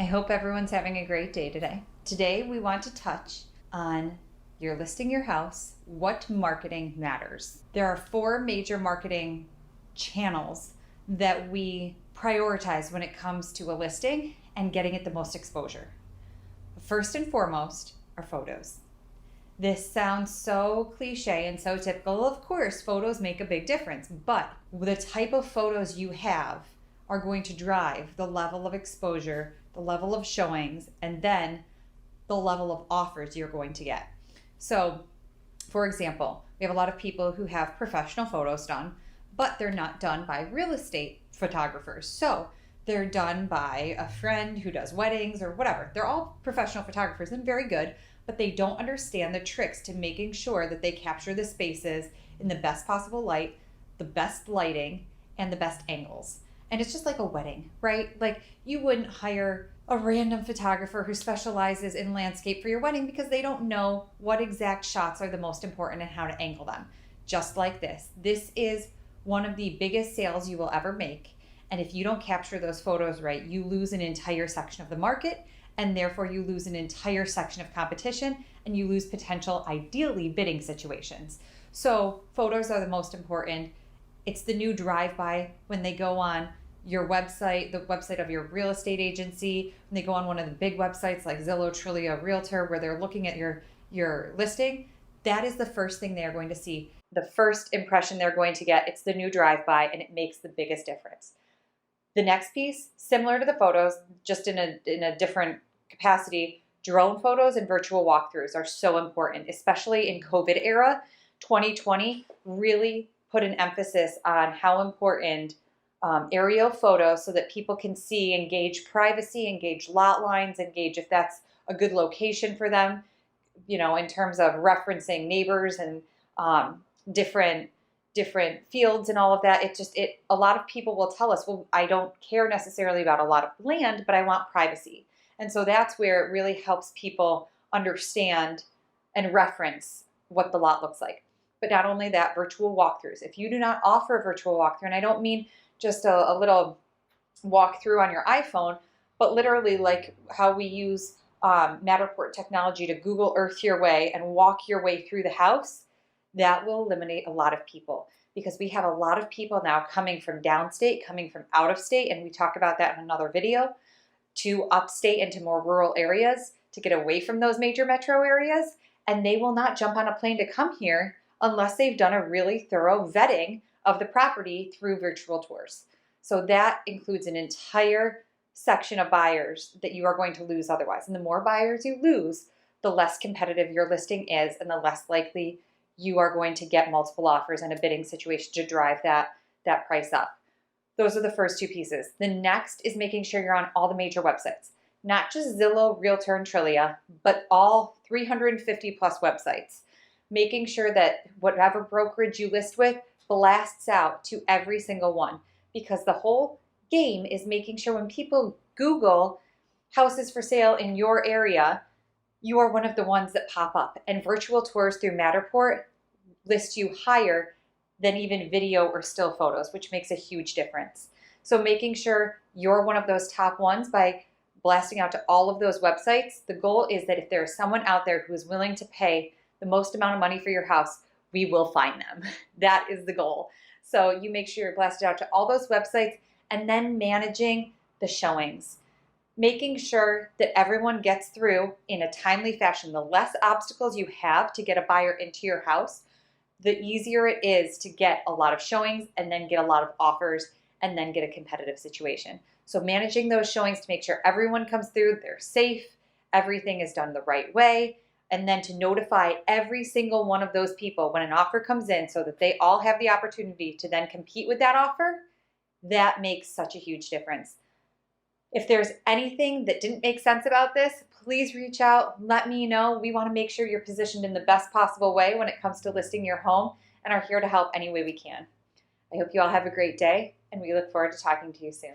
I hope everyone's having a great day today. Today, we want to touch on you're listing your house, what marketing matters. There are 4 major marketing channels that we prioritize when it comes to a listing and getting it the most exposure. First and foremost are photos. This sounds so cliche and so typical. Of course, photos make a big difference, but the type of photos you have are going to drive the level of exposure, the level of showings, and then the level of offers you're going to get. So, for example, we have a lot of people who have professional photos done, but they're not done by real estate photographers. So they're done by a friend who does weddings or whatever. They're all professional photographers and very good, but they don't understand the tricks to making sure that they capture the spaces in the best possible light, the best lighting, and the best angles. And it's just like a wedding, right? Like you wouldn't hire a random photographer who specializes in landscape for your wedding because they don't know what exact shots are the most important and how to angle them. Just like this. This is one of the biggest sales you will ever make. And if you don't capture those photos right, you lose an entire section of the market, and therefore you lose an entire section of competition, and you lose potential, ideally, bidding situations. So photos are the most important. It's the new drive-by when they go on your website, the website of your real estate agency, when they go on one of the big websites like Zillow, Trulia, Realtor, where they're looking at your listing. That is the first thing they're going to see. The first impression they're going to get, it's the new drive-by, and it makes the biggest difference. The next piece, similar to the photos, just in a different capacity, drone photos and virtual walkthroughs are so important, especially in COVID era. 2020 really put an emphasis on how important aerial photos, so that people can see, engage privacy, engage lot lines, engage if that's a good location for them, in terms of referencing neighbors and different fields and all of that. A lot of people will tell us, well, I don't care necessarily about a lot of land, but I want privacy. And so that's where it really helps people understand and reference what the lot looks like. But not only that, virtual walkthroughs. If you do not offer a virtual walkthrough, and I don't mean just a little walkthrough on your iPhone, but literally like how we use Matterport technology to Google Earth your way and walk your way through the house, that will eliminate a lot of people, because we have a lot of people now coming from downstate, coming from out of state, and we talk about that in another video, to upstate and to more rural areas to get away from those major metro areas, and they will not jump on a plane to come here unless they've done a really thorough vetting of the property through virtual tours. So that includes an entire section of buyers that you are going to lose otherwise. And the more buyers you lose, the less competitive your listing is, and the less likely you are going to get multiple offers in a bidding situation to drive that price up. Those are the first 2 pieces. The next is making sure you're on all the major websites, not just Zillow, Realtor, and Trulia, but all 350 plus websites. Making sure that whatever brokerage you list with blasts out to every single one, because the whole game is making sure when people Google houses for sale in your area, you are one of the ones that pop up. And virtual tours through Matterport list you higher than even video or still photos, which makes a huge difference. So making sure you're one of those top ones by blasting out to all of those websites. The goal is that if there is someone out there who is willing to pay the most amount of money for your house, we will find them. That is the goal. So you make sure you're blasted out to all those websites, and then managing the showings. Making sure that everyone gets through in a timely fashion. The less obstacles you have to get a buyer into your house, the easier it is to get a lot of showings and then get a lot of offers and then get a competitive situation. So managing those showings to make sure everyone comes through, they're safe, everything is done the right way, and then to notify every single one of those people when an offer comes in so that they all have the opportunity to then compete with that offer. That makes such a huge difference. If there's anything that didn't make sense about this, please reach out. Let me know. We want to make sure you're positioned in the best possible way when it comes to listing your home, and are here to help any way we can. I hope you all have a great day, and we look forward to talking to you soon.